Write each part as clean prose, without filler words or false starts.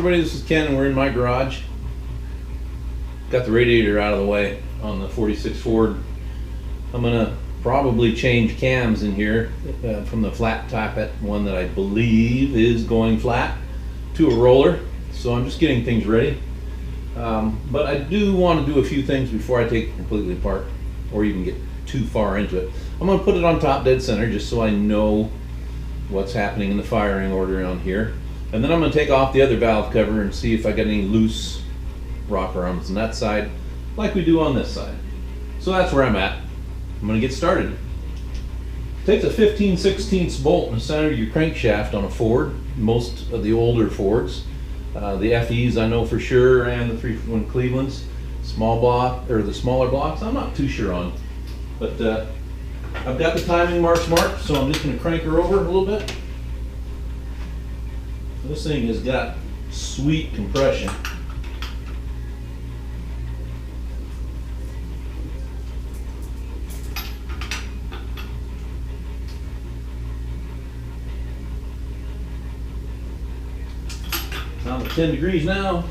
everybody, this is Ken and we're in my garage. Got the radiator out of the way on the 46 Ford. I'm gonna probably change cams in here from the flat tappet one that I believe is going flat to a roller. So I'm just getting things ready. But I do want to do a few things before I take it completely apart or even get too far into it. I'm gonna put it on top dead center just so I know what's happening in the firing order on here. And then I'm going to take off the other valve cover and see if I got any loose rocker arms on that side like we do on this side. So that's where I'm at. I'm going to get started. Take the 15/16 bolt in the center of your crankshaft on a Ford, most of the older Fords. The FEs I know for sure, and the 351 Clevelands. Small block, or the smaller blocks, I'm not too sure on. But I've got the timing marks marked, so I'm just going to crank her over a little bit. This thing has got sweet compression. Down to 10 degrees now.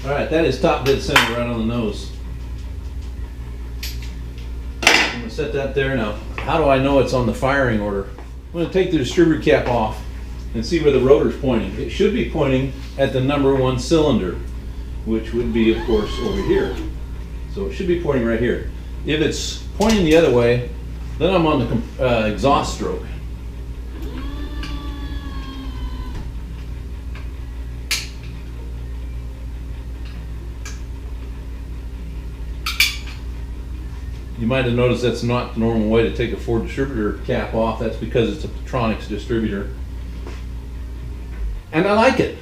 All right, that is top dead center right on the nose. I'm gonna set that there now. How do I know it's on the firing order? I'm going to take the distributor cap off and see where the rotor's pointing. It should be pointing at the #1 cylinder, which would be, of course, over here. So it should be pointing right here. If it's pointing the other way, then I'm on the exhaust stroke. You might have noticed that's not the normal way to take a Ford distributor cap off. That's because it's a Petronix distributor. And I like it.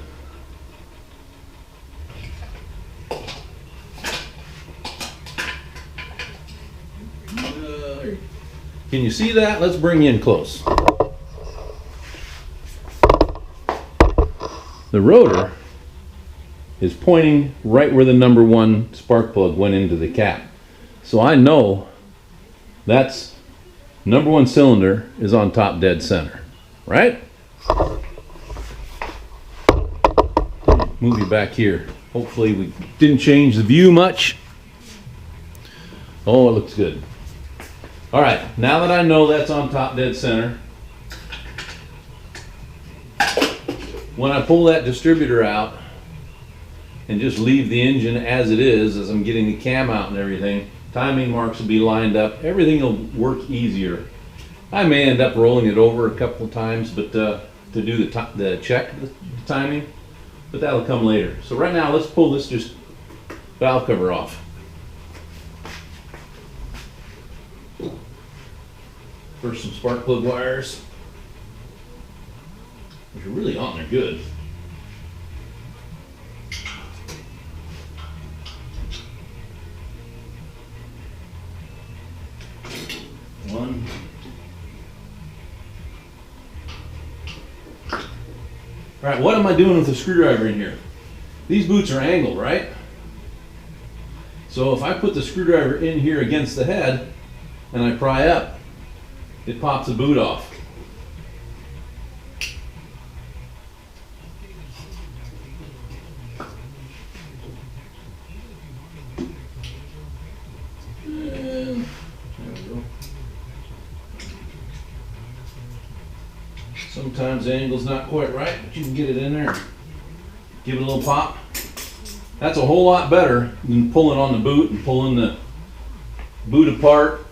Can you see that? Let's bring you in close. The rotor is pointing right where the #1 spark plug went into the cap. So I know that's #1 cylinder is on top dead center, right? Move you back here. Hopefully we didn't change the view much. Oh, it looks good. All right, now that I know that's on top dead center, when I pull that distributor out and just leave the engine as it is, as I'm getting the cam out and everything, timing marks will be lined up. Everything will work easier. I may end up rolling it over a couple of times, but to do the check the timing, but that'll come later. So right now, let's pull this just valve cover off. First, some spark plug wires, which are really on there good. One. All right, what am I doing with the screwdriver in here? These boots are angled, right? So if I put the screwdriver in here against the head and I pry up, it pops the boot off. Sometimes the angle's not quite right, but you can get it in there. Give it a little pop. That's a whole lot better than pulling on the boot and pulling the boot apart.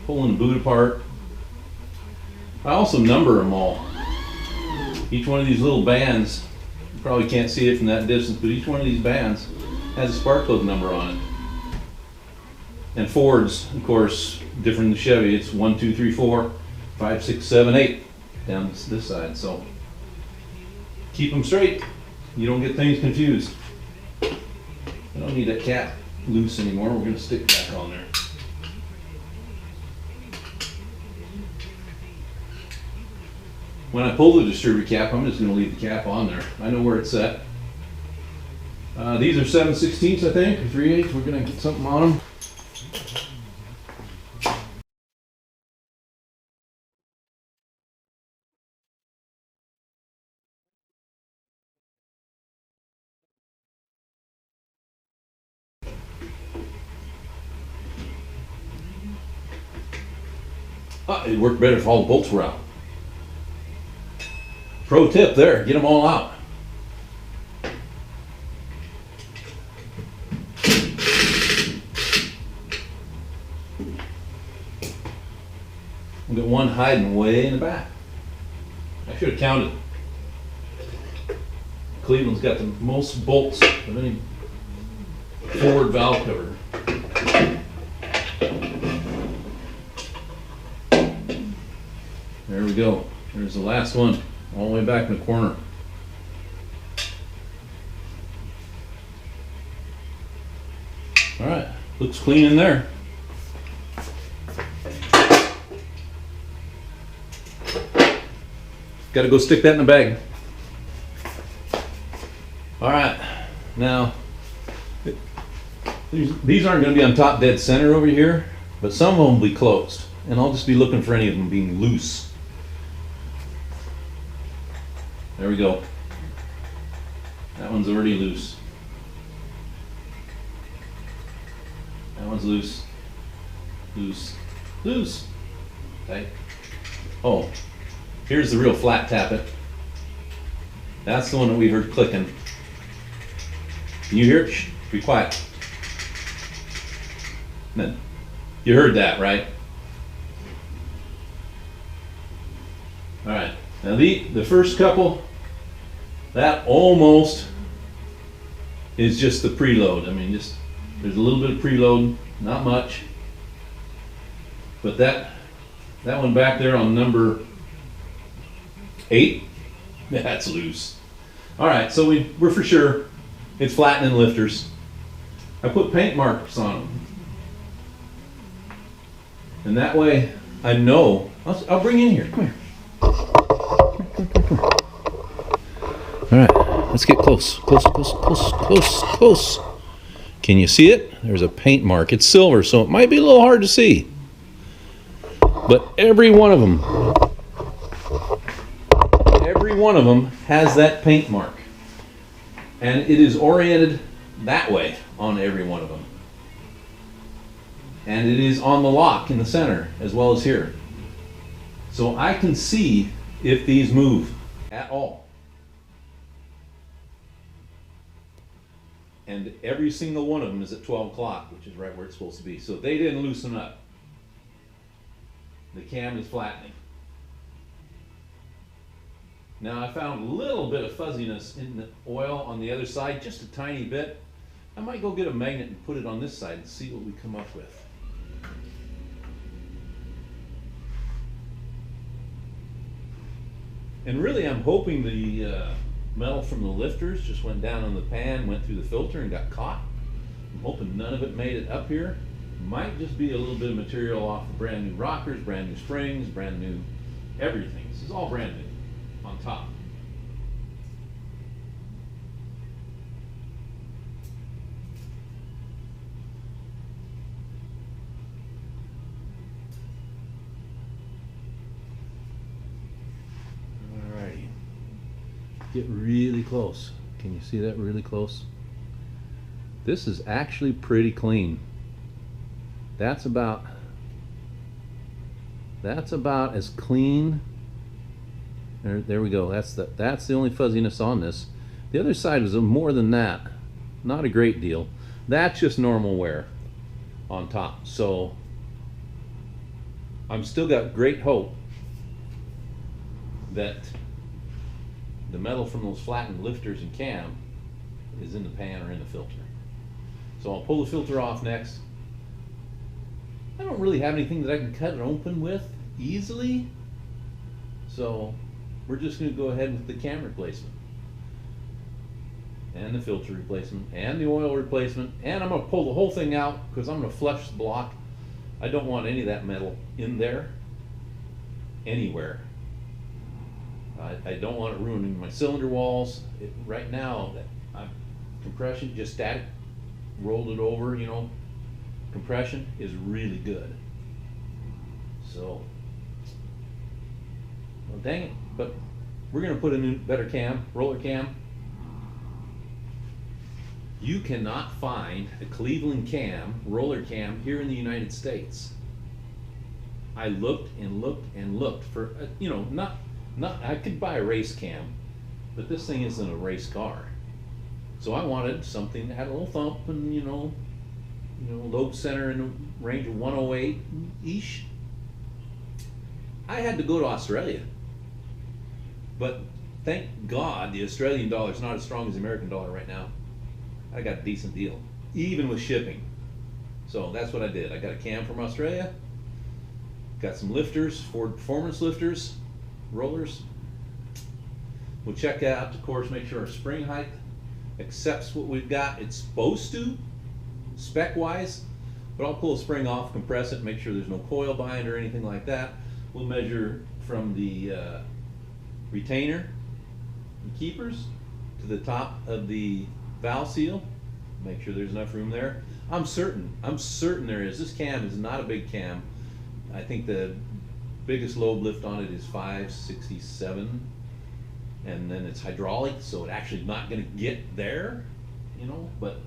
Pulling the boot apart. I also number them all. Each one of these little bands, you probably can't see it from that distance, but each one of these bands has a spark plug number on it. And Fords, of course, different than Chevy. It's 1, 2, 3, 4, 5, 6, 7, 8 down this side. So keep them straight. You don't get things confused. I don't need that cap loose anymore. We're going to stick it back on there. When I pull the distributor cap, I'm just going to leave the cap on there. I know where it's set. These are 7/16, I think, or 3/8. We're going to get something on them. It worked better if all the bolts were out. Pro tip there, get them all out. We've got one hiding way in the back. I should have counted. Cleveland's got the most bolts of any forward valve cover. There we go. There's the last one, all the way back in the corner. All right, looks clean in there. Got to go stick that in the bag. All right, now these aren't going to be on top dead center over here, but some of them will be closed, and I'll just be looking for any of them being loose. There we go. That one's already loose. That one's loose. Loose. Loose. Okay. Oh, here's the real flat tappet. That's the one that we heard clicking. Can you hear it? Shh, be quiet. Then, you heard that, right? All right. Now the first couple, that almost is just the preload. I mean, just there's a little bit of preload, not much. But that one back there on number 8, that's loose. All right, so we're for sure it's flattening lifters. I put paint marks on them, and that way I know. I'll bring you in here. Come here. All right, let's get close. Close. Can you see it? There's a paint mark. It's silver, so it might be a little hard to see. But every one of them has that paint mark. And it is oriented that way on every one of them. And it is on the lock in the center as well as here. So I can see if these move at all. And every single one of them is at 12 o'clock, which is right where it's supposed to be. So they didn't loosen up. The cam is flattening. Now I found a little bit of fuzziness in the oil on the other side, just a tiny bit. I might go get a magnet and put it on this side and see what we come up with. And really I'm hoping the metal from the lifters just went down on the pan, went through the filter and got caught. I'm hoping none of it made it up here. Might just be a little bit of material off the brand new rockers, brand new springs, brand new everything. This is all brand new on top. Alrighty. Get really close. Can you see that really close? This is actually pretty clean. That's about as clean. There we go. That's the only fuzziness on this. The other side was more than that. Not a great deal. That's just normal wear on top. So I'm still got great hope that the metal from those flattened lifters and cam is in the pan or in the filter. So I'll pull the filter off next. I don't really have anything that I can cut it open with easily, so we're just going to go ahead with the cam replacement and the filter replacement and the oil replacement, and I'm going to pull the whole thing out because I'm going to flush the block. I don't want any of that metal in there anywhere. I don't want it ruining my cylinder walls. Right now, compression, just static, rolled it over, you know, compression is really good. So, well, dang it, but we're going to put a new, better cam, roller cam. You cannot find a Cleveland cam, roller cam, here in the United States. I looked and looked and looked for, not, I could buy a race cam, but this thing isn't a race car. So I wanted something that had a little thump and, load center in the range of 108-ish. I had to go to Australia. But thank God the Australian dollar is not as strong as the American dollar right now. I got a decent deal, even with shipping. So that's what I did. I got a cam from Australia, got some lifters, Ford Performance lifters, rollers. We'll check out, of course, make sure our spring height accepts what we've got. It's supposed to, spec-wise, but I'll pull a spring off, compress it, make sure there's no coil bind or anything like that. We'll measure from the retainer and keepers to the top of the valve seal, make sure there's enough room there. I'm certain there is. This cam is not a big cam. I think the biggest load lift on it is 567, and then it's hydraulic, so it's actually not going to get there, but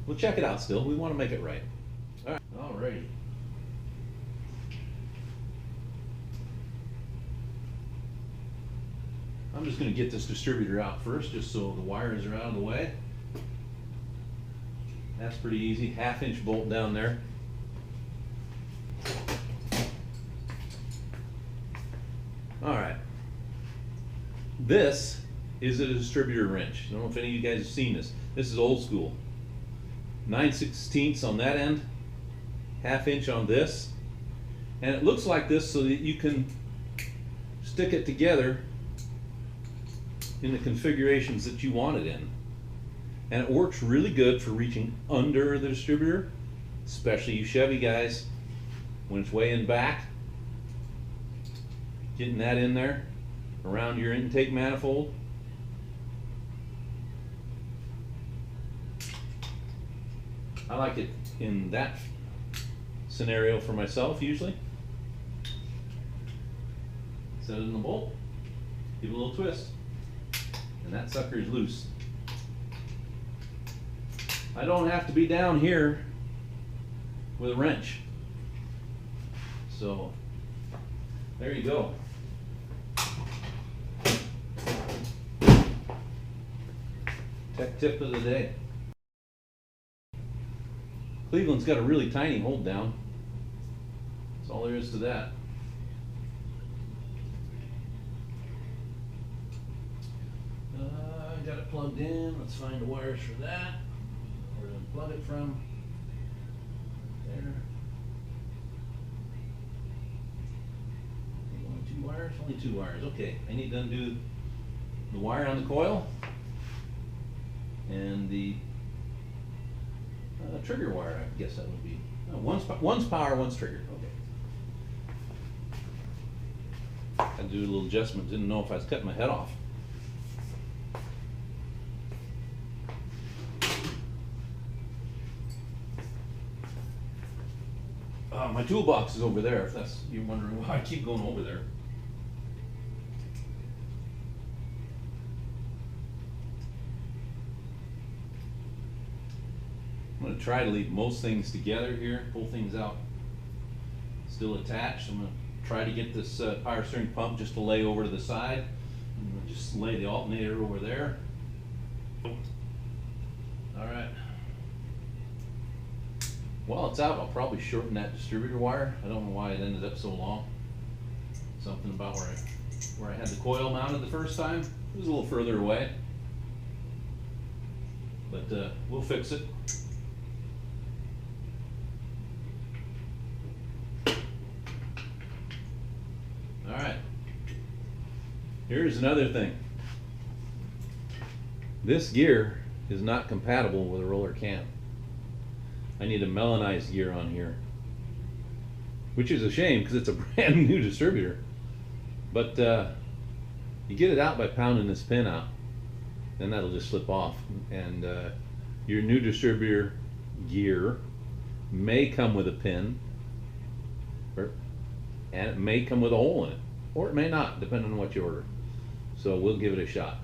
we'll check it out still. We want to make it right. All right, alrighty. I'm just going to get this distributor out first, just so the wires are out of the way. That's pretty easy. 1/2-inch bolt down there. All right. This is a distributor wrench. I don't know if any of you guys have seen this. This is old school. 9/16 on that end, 1/2-inch on this. And it looks like this so that you can stick it together in the configurations that you want it in. And it works really good for reaching under the distributor, especially you Chevy guys, when it's way in back. Getting that in there around your intake manifold. I like it in that scenario for myself usually. Set it in the bolt, give it a little twist, and that sucker is loose. I don't have to be down here with a wrench. So there you go. Tech tip of the day. Cleveland's got a really tiny hold down. That's all there is to that. I got it plugged in. Let's find the wires for that. Where to plug it from. There. Only 2 wires? Only 2 wires. Okay. I need to undo the wire on the coil and the trigger wire. I guess that would be. One's power, one's trigger. Okay. I do a little adjustment. Didn't know if I was cutting my head off. My toolbox is over there, if that's you're wondering why I keep going over there. I'm going to try to leave most things together here, pull things out still attached. I'm going to try to get this power steering pump just to lay over to the side. I'm going to just lay the alternator over there. All right. While it's out, I'll probably shorten that distributor wire. I don't know why it ended up so long. Something about where I had the coil mounted the first time. It was a little further away. But we'll fix it. All right. Here's another thing. This gear is not compatible with a roller cam. I need a melanized gear on here, which is a shame because it's a brand new distributor. But you get it out by pounding this pin out, then that'll just slip off. And your new distributor gear may come with a pin, and it may come with a hole in it, or it may not, depending on what you order. So we'll give it a shot.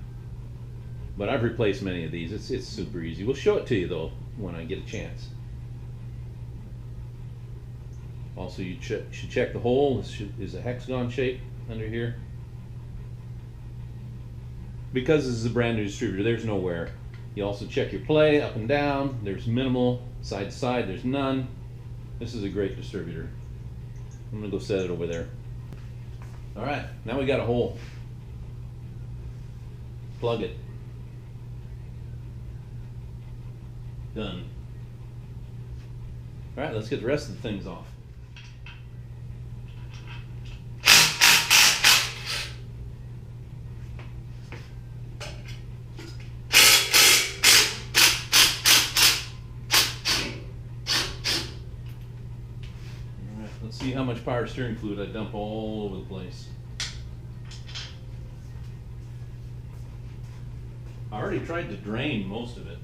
But I've replaced many of these. It's super easy. We'll show it to you though when I get a chance. Also, you should check the hole. This is a hexagon shape under here. Because this is a brand new distributor, there's no wear. You also check your play up and down. There's minimal. Side to side, there's none. This is a great distributor. I'm gonna go set it over there. All right, now we got a hole. Plug it. Done. All right, let's get the rest of the things off. All right, let's see how much power steering fluid I dump all over the place. I already tried to drain most of it,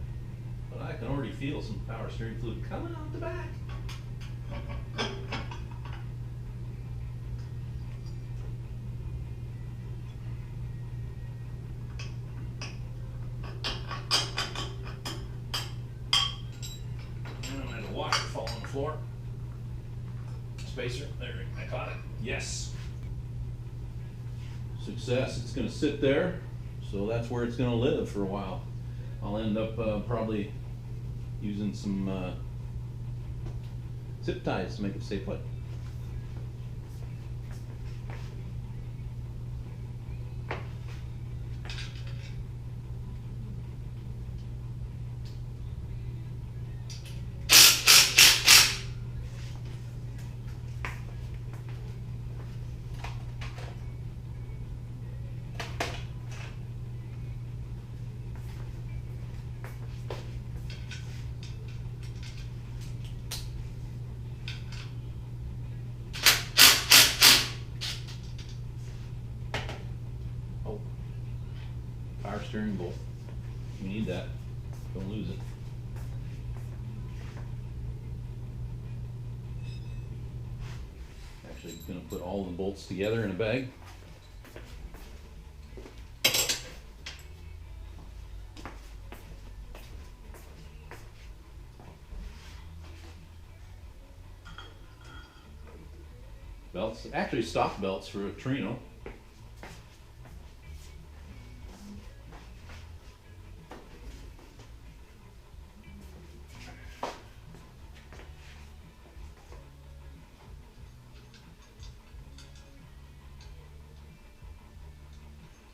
but I can already feel some power steering fluid coming out the back. And I had a washer fall on the floor. Spacer, there, I caught it. Yes. Success, it's gonna sit there. So that's where it's going to live for a while. I'll end up probably using some zip ties to make it stay put. Power steering bolt. We need that. Don't lose it. Actually, I'm going to put all the bolts together in a bag. Belts, actually stock belts for a Trino.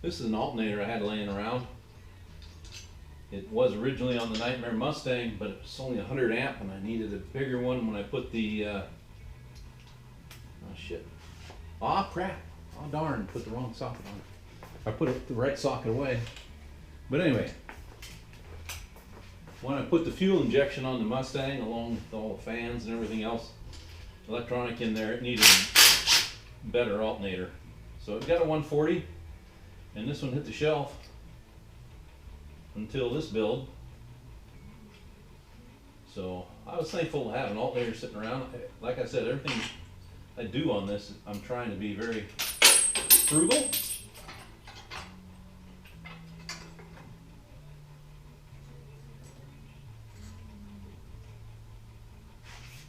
This is an alternator I had laying around. It was originally on the Nightmare Mustang, but it's only 100 amp and I needed a bigger one when I put the, oh shit. Aw crap, oh darn, put the wrong socket on. I put the right socket away. But anyway, when I put the fuel injection on the Mustang, along with all the fans and everything else, electronic in there, it needed a better alternator. So I've got a 140. And this one hit the shelf until this build. So I was thankful to have an alternator sitting around. Like I said, everything I do on this, I'm trying to be very frugal.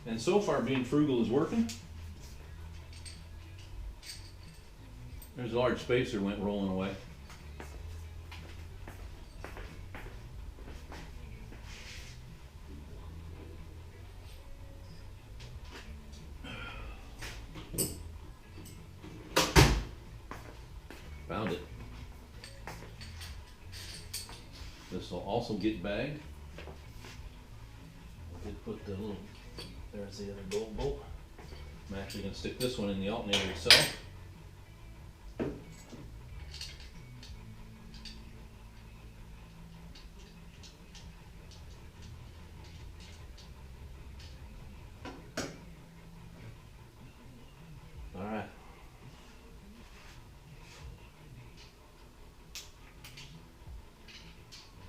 And so far being frugal is working. There's a large spacer went rolling away. Found it. This will also get bagged. I did put the little, there's the other gold bolt. I'm actually going to stick this one in the alternator itself. Alright.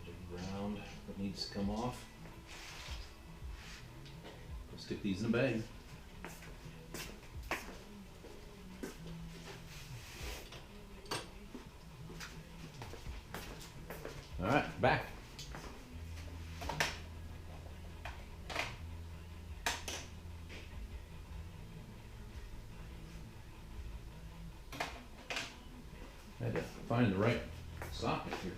The ground that needs to come off. We'll stick these in a bag. Alright, back. find the right socket here.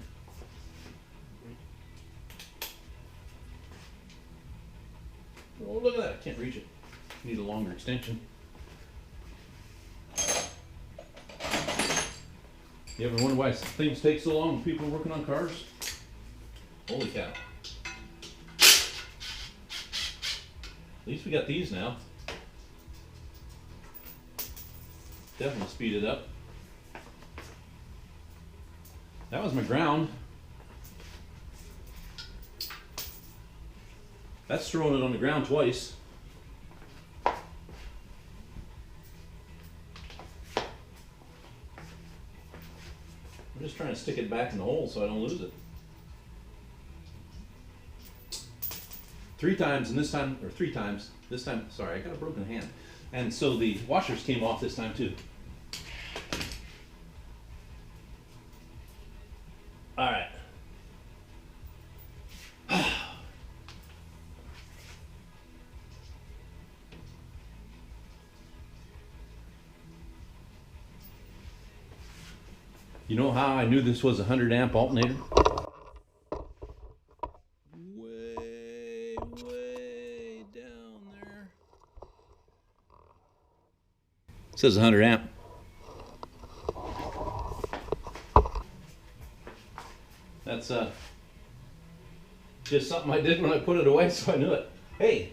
Oh, look at that, I can't reach it. Need a longer extension. You ever wonder why things take so long when people are working on cars? Holy cow. At least we got these now. Definitely speed it up. That was my ground. That's throwing it on the ground twice. I'm just trying to stick it back in the hole so I don't lose it. 3 times, and this time, or 3 times, this time, sorry, I got a broken hand. And so the washers came off this time too. All right. You know how I knew this was a 100 amp alternator? Way down there. It says 100 amp. That's just something I did when I put it away, so I knew it. Hey,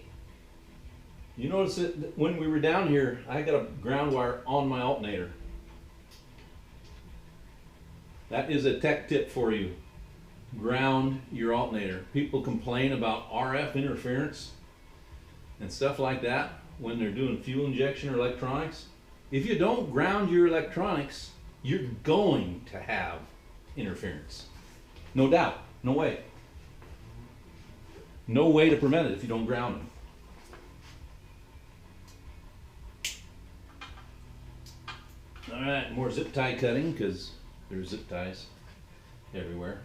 you notice that when we were down here, I got a ground wire on my alternator. That is a tech tip for you. Ground your alternator. People complain about RF interference and stuff like that when they're doing fuel injection or electronics. If you don't ground your electronics, you're going to have interference. No doubt, no way. No way to prevent it if you don't ground them. All right, more zip tie cutting because there's zip ties everywhere.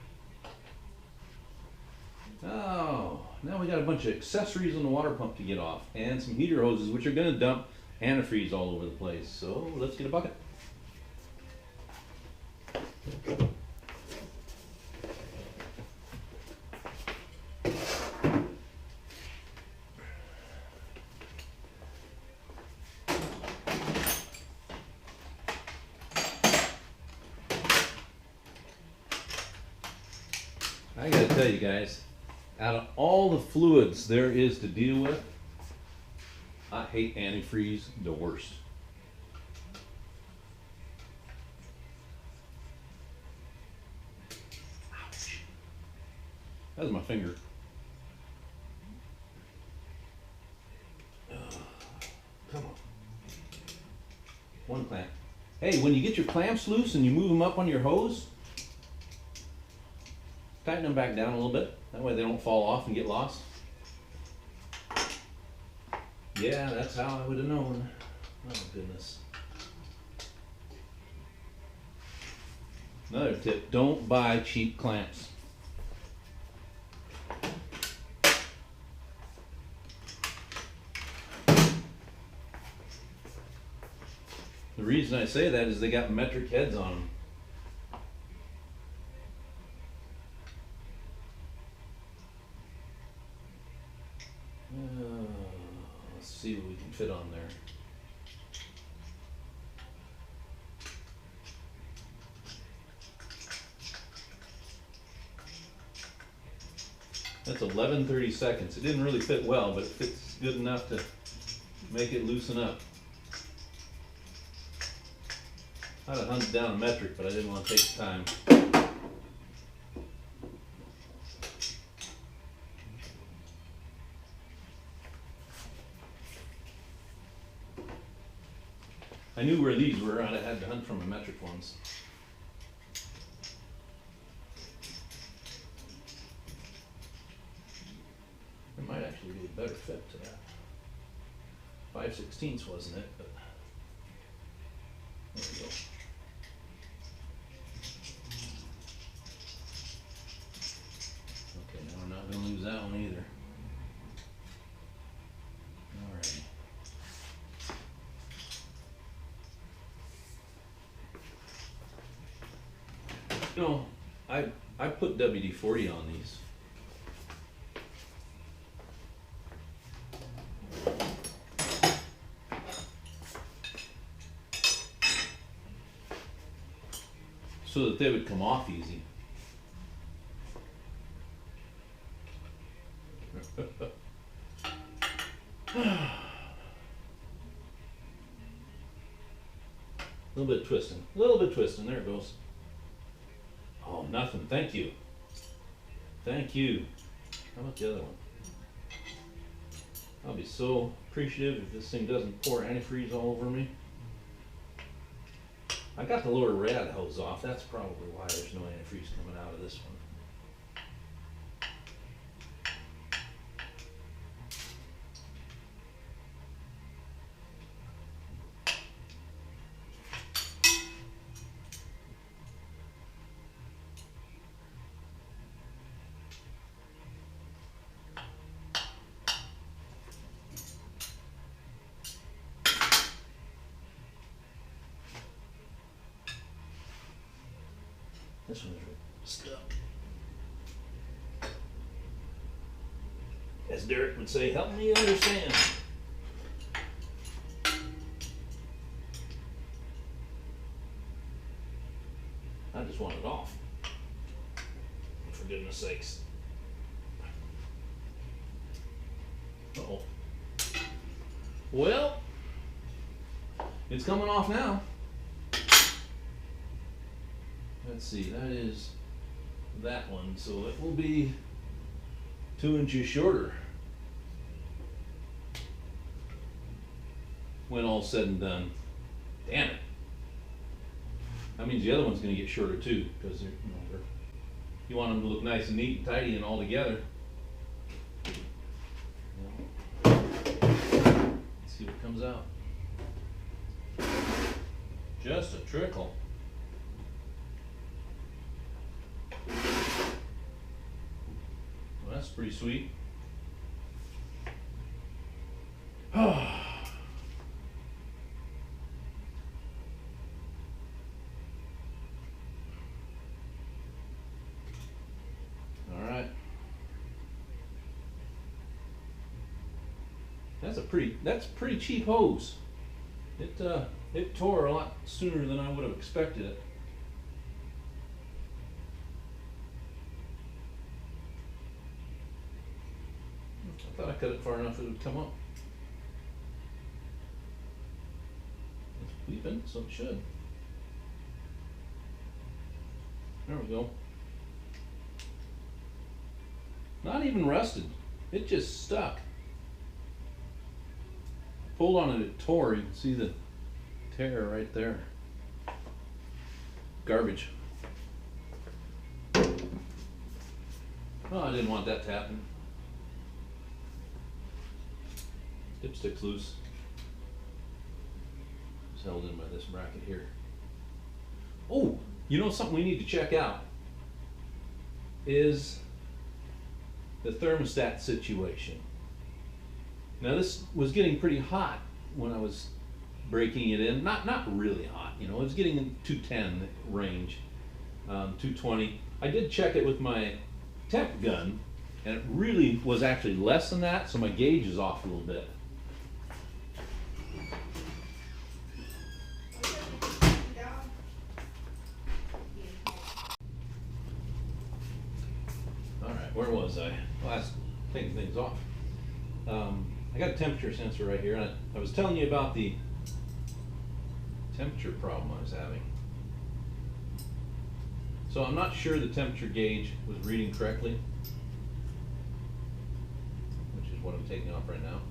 Oh, now we got a bunch of accessories on the water pump to get off and some heater hoses which are going to dump antifreeze all over the place. So let's get a bucket. I gotta tell you guys, out of all the fluids there is to deal with, I hate antifreeze the worst. Ouch. That was my finger. Come on. One clamp. Hey, when you get your clamps loose and you move them up on your hose, tighten them back down a little bit. That way they don't fall off and get lost. Yeah, that's how I would have known. Oh, goodness. Another tip, don't buy cheap clamps. The reason I say that is they got metric heads on them. Let's see what we can fit on there. That's 11/32. It didn't really fit well, but it fits good enough to make it loosen up. I'd have hunted down a metric, but I didn't want to take the time. I knew where these were, I'd have had to hunt from the metric ones. There might actually be a better fit to that. 5/16 wasn't it, but there we go. Okay, now we're not going to lose that one either. Alrighty. know, I put WD-40 on these. So that they would come off easy. A little bit twisting, there it goes. Oh, nothing, thank you. Thank you. How about the other one? I'll be so appreciative if this thing doesn't pour antifreeze all over me. I got the lower rad hose off, that's probably why there's no antifreeze coming out of this one. This one is stuck. As Derek would say, help me understand. I just want it off. For goodness sakes. Uh-oh. Well, it's coming off now. Let's see, that is that one, so it will be 2 inches shorter when all's said and done. Damn it. That means the other one's going to get shorter too, because you want them to look nice and neat and tidy and all together. Let's see what comes out. Just a trickle. Well, that's pretty sweet. That's pretty cheap hose. It tore a lot sooner than I would have expected it. I thought I cut it far enough it would come up. It's weeping, so it should. There we go. Not even rusted. It just stuck. Pulled on it, it tore. You can see the tear right there. Garbage. Oh, I didn't want that to happen. Dipstick's loose. It's held in by this bracket here. Oh, you know something we need to check out is the thermostat situation. Now this was getting pretty hot when I was breaking it in. Not really hot, you know, it was getting in 210 range, 220. I did check it with my temp gun, and it really was actually less than that, so my gauge is off a little bit. All right, where was I? Well, I was taking things off. I got a temperature sensor right here, and I was telling you about the temperature problem I was having. So I'm not sure the temperature gauge was reading correctly, which is what I'm taking off right now,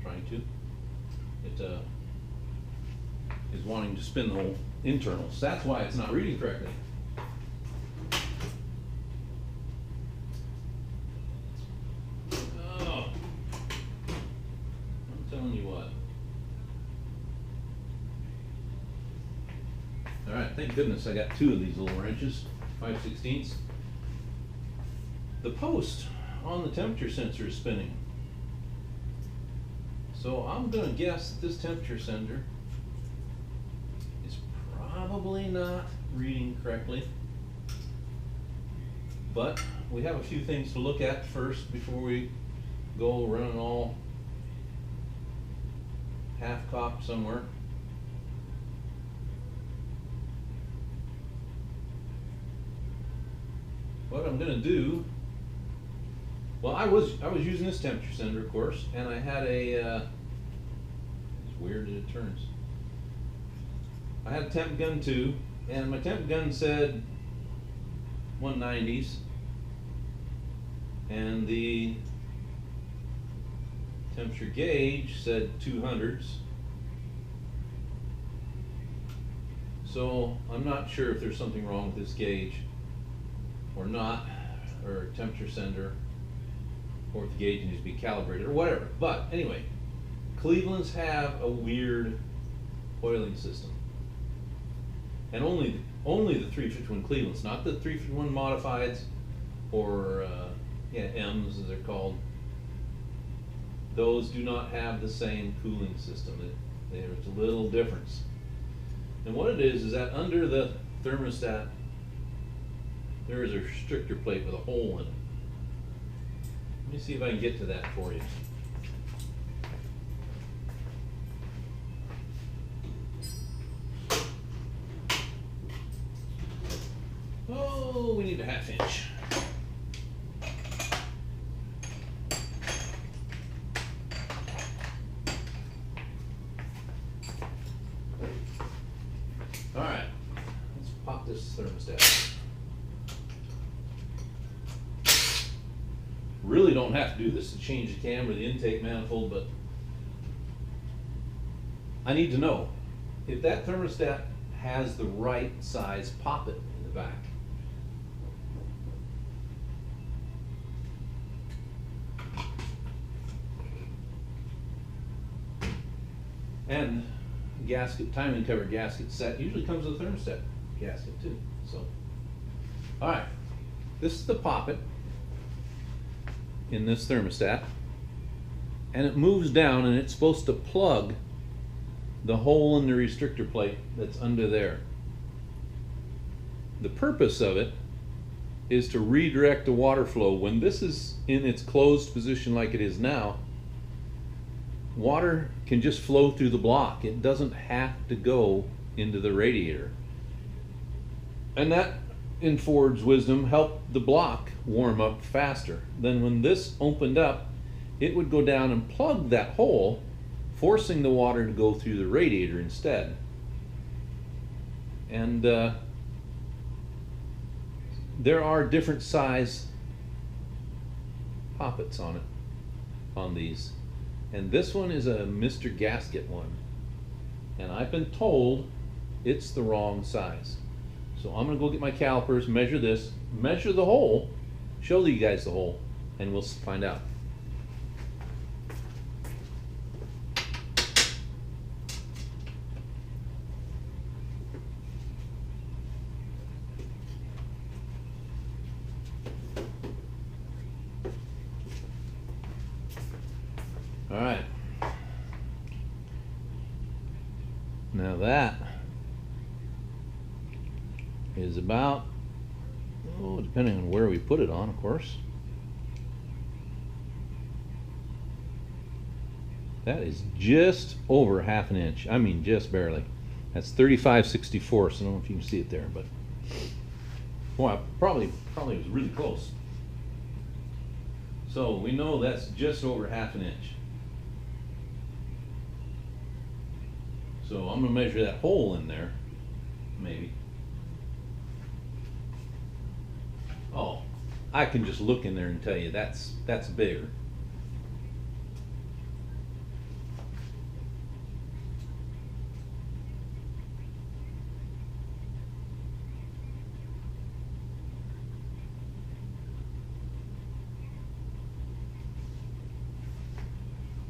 trying to. It is wanting to spin the whole internals. That's why it's not reading correctly. Telling you what. All right, thank goodness I got 2 of these little wrenches, 5/16. The post on the temperature sensor is spinning. So I'm gonna guess that this temperature sensor is probably not reading correctly. But we have a few things to look at first before we go running all half-cocked somewhere. What I'm gonna do, well, I was using this temperature sender, of course, and I had a, it's weird that it turns. I had a temp gun too, and my temp gun said 190s, and the temperature gauge said 200s. So I'm not sure if there's something wrong with this gauge or not, or temperature sender, or if the gauge needs to be calibrated or whatever. But anyway, Cleveland's have a weird oiling system. And only the 351 Cleveland's, not the 351 modifieds or M's as they're called. Those do not have the same cooling system. There's a little difference. And what it is that under the thermostat there is a restrictor plate with a hole in it. Let me see if I can get to that for you. Oh, we need a 1/2 inch. All right, let's pop this thermostat. Really don't have to do this to change the cam or the intake manifold, but I need to know if that thermostat has the right size poppet in the back. And gasket, timing cover gasket set usually comes with a thermostat gasket too. So, all right, this is the poppet in this thermostat, and it moves down, and it's supposed to plug the hole in the restrictor plate that's under there. The purpose of it is to redirect the water flow. When this is in its closed position like it is now, water can just flow through the block. It doesn't have to go into the radiator. And that, in Ford's wisdom, helped the block warm up faster. Then when this opened up, it would go down and plug that hole, forcing the water to go through the radiator instead. And there are different size poppets on it, on these. And this one is a Mr. Gasket one. And I've been told it's the wrong size. So I'm gonna go get my calipers, measure this, measure the hole, show you guys the hole, and we'll find out. All right. Now that is about, oh, depending on where we put it on, of course. That is just over 1/2 inch. I mean, just barely. That's 35/64. So I don't know if you can see it there, but well, probably was really close. So we know that's just over 1/2 inch. So I'm gonna measure that hole in there, maybe. Oh, I can just look in there and tell you that's bigger.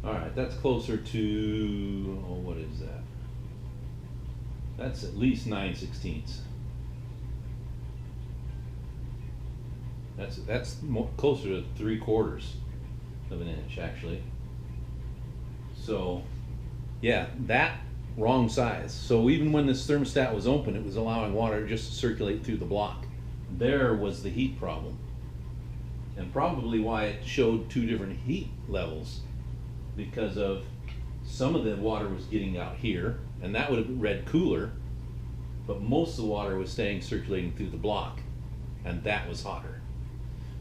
All right, that's closer to, oh, what is that? That's at least 9/16. That's more, closer to 3/4 of an inch actually. So yeah, that wrong size. So even when this thermostat was open, it was allowing water just to circulate through the block. There was the heat problem. and probably why it showed two different heat levels, because of some of the water was getting out here, and that would have read cooler, but most of the water was staying circulating through the block, and that was hotter.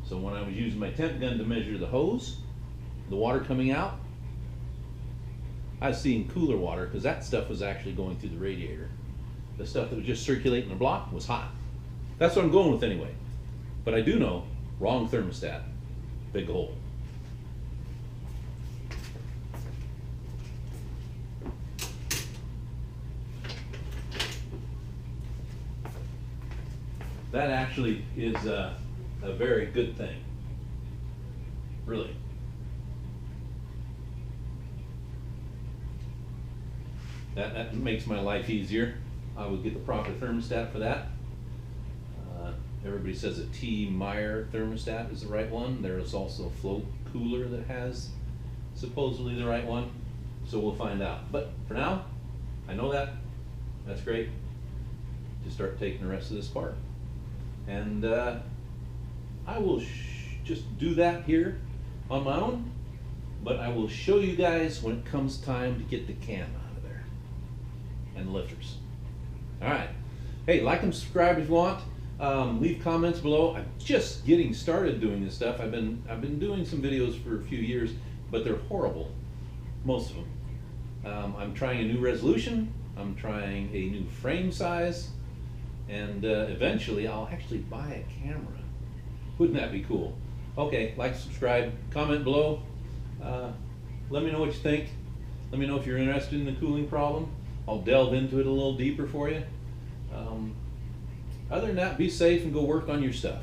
So when I was using my temp gun to measure the hose, the water coming out, I was seeing cooler water because that stuff was actually going through the radiator. The stuff that was just circulating the block was hot. That's what I'm going with anyway. But I do know, wrong thermostat, big hole. That actually is a very good thing, really. That makes my life easier. I would get the proper thermostat for that. Everybody says a T. Meyer thermostat is the right one. There is also a flow cooler that has supposedly the right one. So we'll find out. But for now, I know that. That's great. Just start taking the rest of this apart. And I will just do that here on my own. But I will show you guys when it comes time to get the cam out of there. And the lifters. All right. Hey, like and subscribe if you want. Leave comments below. I'm just getting started doing this stuff. I've been doing some videos for a few years, but they're horrible, most of them. I'm trying a new resolution. I'm trying a new frame size, and eventually I'll actually buy a camera. Wouldn't that be cool? Okay, like, subscribe, comment below. Let me know what you think. Let me know if you're interested in the cooling problem. I'll delve into it a little deeper for you. Other than that, be safe and go work on your stuff.